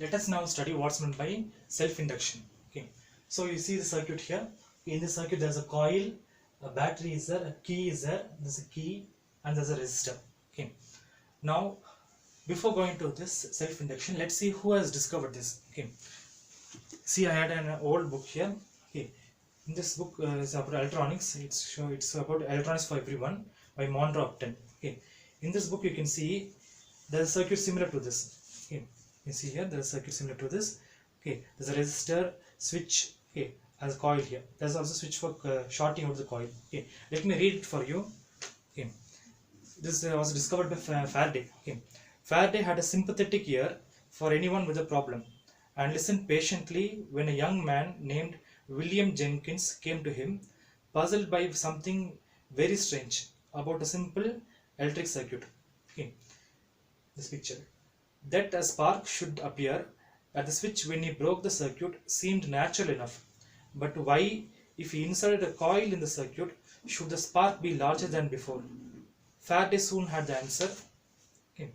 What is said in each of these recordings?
Let us now study what's meant by self-induction. Okay, so you see the circuit here. In this circuit, there's a coil, a battery is there, a key is there, there's a key, and there's a resistor. Okay, now before going to this self-induction, let's see who has discovered this. Okay, see, I had an old book here. Okay, in this book is about electronics. It's about electronics for everyone by Monroe Upton. Okay, in this book you can see there's a circuit similar to this. Okay, you see here there's a circuit similar to this. Okay, there's a resistor, switch. Okay, as a coil here. There's also a switch for shorting out the coil. Okay, let me read it for you. Okay, this was discovered by Faraday. Okay, Faraday had a sympathetic ear for anyone with a problem, and listened patiently when a young man named William Jenkins came to him, puzzled by something very strange about a simple electric circuit. Okay, this picture. That a spark should appear at the switch when he broke the circuit seemed natural enough. But why, if he inserted a coil in the circuit, should the spark be larger than before? Faraday soon had the answer. Okay.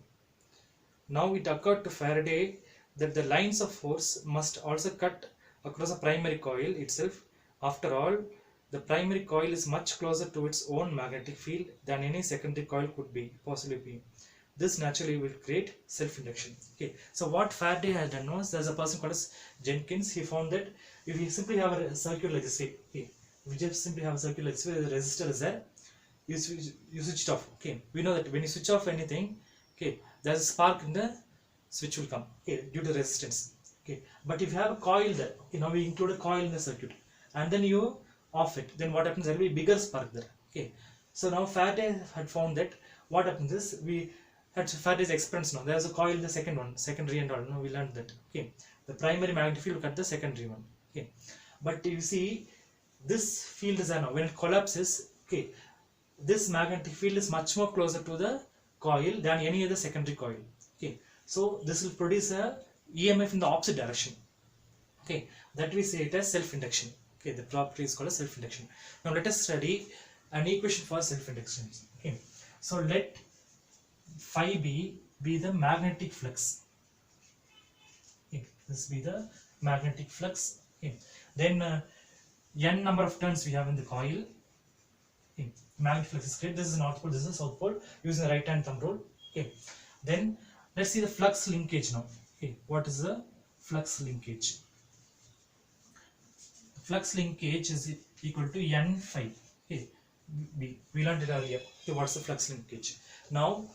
Now it occurred to Faraday that the lines of force must also cut across the primary coil itself. After all, the primary coil is much closer to its own magnetic field than any secondary coil could possibly be. This naturally will create self-induction. Okay, so what Faraday has done was, there's a person called as Jenkins. He found that if you simply have a circuit like this, okay, if you just simply have a circuit like this, where the resistor is there, you switch it off. Okay, we know that when you switch off anything, okay, there's a spark in the switch will come. Okay, due to resistance. Okay, but if you have a coil there, okay, now we include a coil in the circuit, and then you off it, then what happens? There will be a bigger spark there. Okay, so now Faraday had found that what happens is, we had Faraday's experiments. Now there's a coil in the second one, secondary and all. Now we learned that. Okay, the primary magnetic field, look at the secondary one. Okay, but you see this field is there now. When it collapses, okay, this magnetic field is much more closer to the coil than any other secondary coil. Okay, so this will produce a EMF in the opposite direction. Okay, that we say it as self-induction. Okay, the property is called as self-induction. Now let us study an equation for self-induction. Okay, so let phi b be the magnetic flux. Okay, this be the magnetic flux. Okay, then n number of turns we have in the coil. Okay, magnetic flux is great. This is north pole, this is south pole, using the right hand thumb rule. Okay, then let's see the flux linkage now. Okay, what is the flux linkage? The flux linkage is equal to n phi. Okay, we learned it earlier. Okay, what's the flux linkage? Now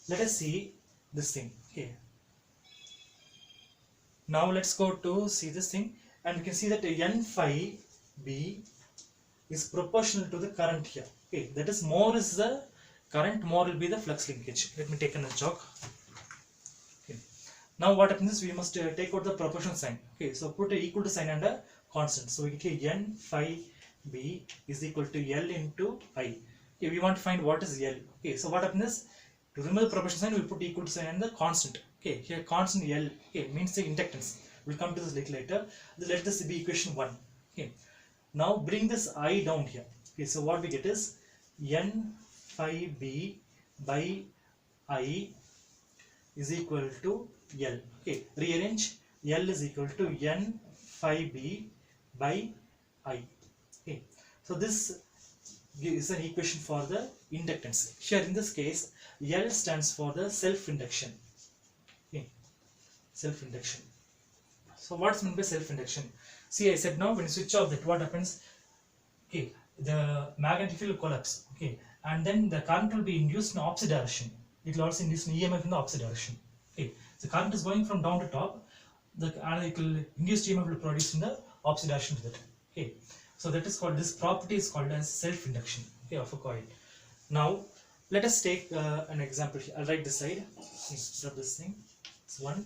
let us see this thing. Okay, now let's go to see this thing, and we can see that n phi b is proportional to the current here. Okay, that is, more is the current, more will be the flux linkage. Let me take another chalk. Okay, now what happens is, we must take out the proportional sign. Okay, so put a equal to sign and a constant. So we get here n phi b is equal to L into I. Okay, we want to find what is L. Okay, so what happens is, to remove the proportional sign, we put equal to sign and the constant. Okay, here constant L, okay, means the inductance. We'll come to this little later. Let this be equation 1. Okay, now bring this I down here. Okay, so what we get is n phi b by I is equal to L. Okay, rearrange. L is equal to n phi b by I. Okay, so this is an equation for the inductance. Here in this case, L stands for the self-induction. Okay, self-induction. So what's meant by self-induction? See, I said now when you switch off that, what happens? Okay, the magnetic field will collapse. Okay, and then the current will be induced in the opposite direction. It will also induce an EMF in the opposite direction. Okay, the current is going from down to top. The analytical induced EMF will produce in the opposite direction to that. Okay, so that is called, this property is called as self-induction, okay, of a coil. Now let us take an example here. I'll write this side. Grab this thing. It's 1.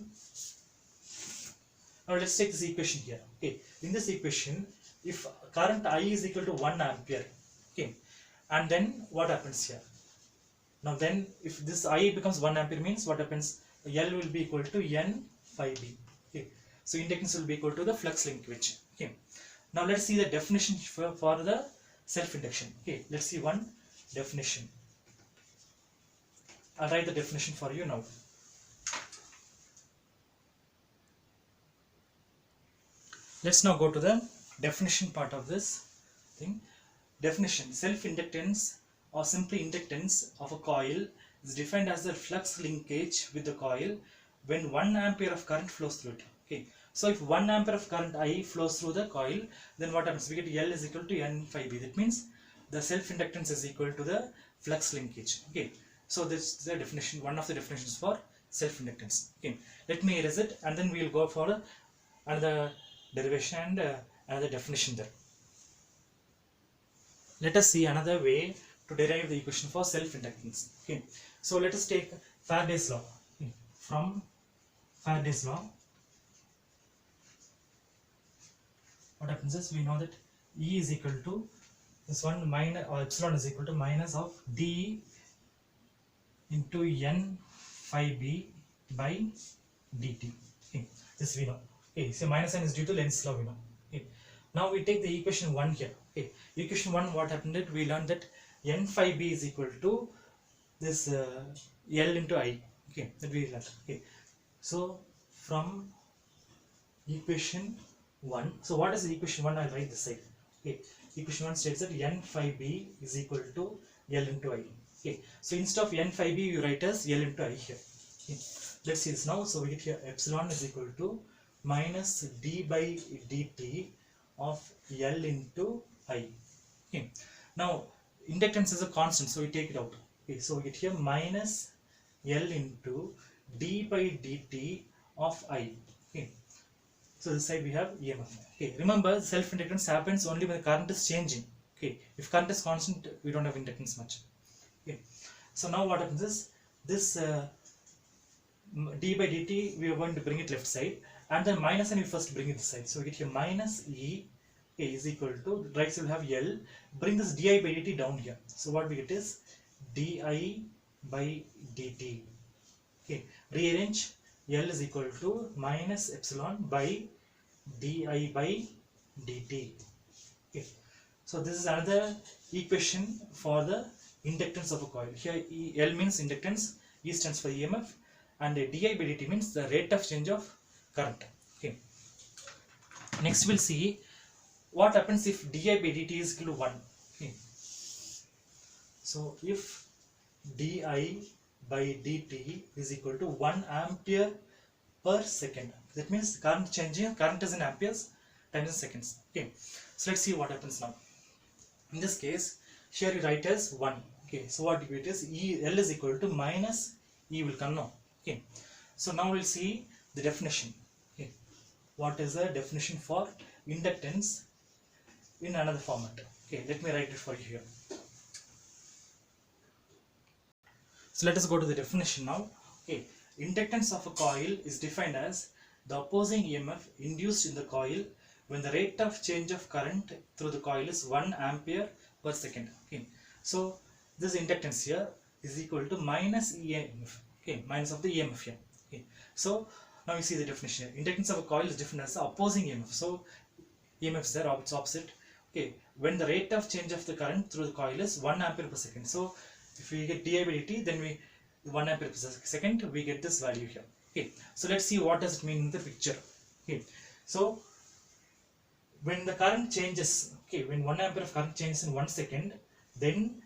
Now let's take this equation here. Okay, in this equation, if current I is equal to 1 ampere, okay, and then what happens here? Now then, if this I becomes 1 ampere, means what happens? L will be equal to n phi b. Okay, so inductance will be equal to the flux linkage. Okay, now let's see the definition for the self-induction. Okay, let's see one definition. I'll write the definition for you now. Let's now go to the definition part of this thing. Definition: self-inductance or simply inductance of a coil is defined as the flux linkage with the coil when 1 ampere of current flows through it. Okay, so if 1 ampere of current I flows through the coil, then what happens? We get L is equal to N phi B. That means the self-inductance is equal to the flux linkage. Okay, so this is the definition, one of the definitions for self-inductance. Okay, let me erase it and then we will go for another derivation and another definition there. Let us see another way to derive the equation for self-inductance. Okay, so let us take Faraday's law. Okay. From Faraday's law, what happens is we know that E is equal to this one minus, or epsilon is equal to minus of d into N phi B by dt. Okay, this we know. Okay, so minus sign is due to Lenz's law, we know. Okay. Now we take the equation 1 here. Okay. Equation 1, what happened is we learned that N phi B is equal to this L into I. Okay, that we learned. Okay. So from equation 1, so what is the equation 1? I'll write this side. Okay. Equation 1 states that N phi B is equal to L into I. Okay. So instead of N phi B, you write as L into I here. Okay. Let's see this now. So we get here epsilon is equal to minus d by dt of L into I. Okay. Now inductance is a constant, so we take it out. Okay. So we get here minus L into d by dt of I. Okay. So this side we have EMF. Okay. Remember, self-inductance happens only when the current is changing. Okay. If current is constant, we don't have inductance much. Okay. So now what happens is this d by dt, we are going to bring it left side, and then minus and we first bring it this side. So we get here minus E is equal to, right side will have L, bring this di by dt down here. So what we get is di by dt. Okay, rearrange, L is equal to minus epsilon by di by dt. Okay, so this is another equation for the inductance of a coil. Here L means inductance, E stands for EMF, and di by dt means the rate of change of current. Okay. Next we'll see what happens if di by dt is equal to 1. Okay. So if di by dt is equal to 1 ampere per second, that means current changing, current is in amperes times in seconds. Okay. So let's see what happens now. In this case, here you write as 1. Okay. So what it is, L is equal to minus E will come now. Okay. So now we'll see the definition. Okay. What is the definition for inductance in another format? Okay, let me write it for you here. So let us go to the definition now. Okay, inductance of a coil is defined as the opposing EMF induced in the coil when the rate of change of current through the coil is 1 ampere per second. Okay, so this inductance here is equal to minus EMF. Okay, minus of the EMF here. Okay, so now you see the definition here. Inductance of a coil is defined as the opposing EMF. So EMF is there, it's opposite. Okay, when the rate of change of the current through the coil is 1 ampere per second. So if we get di by dt, then we 1 ampere per second, we get this value here. Okay, so let's see what does it mean in the picture. Okay, so when the current changes, okay, when 1 ampere of current changes in 1 second, then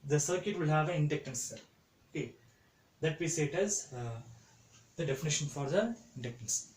the circuit will have an inductance there. Okay, that we say it as the definition for the inductance.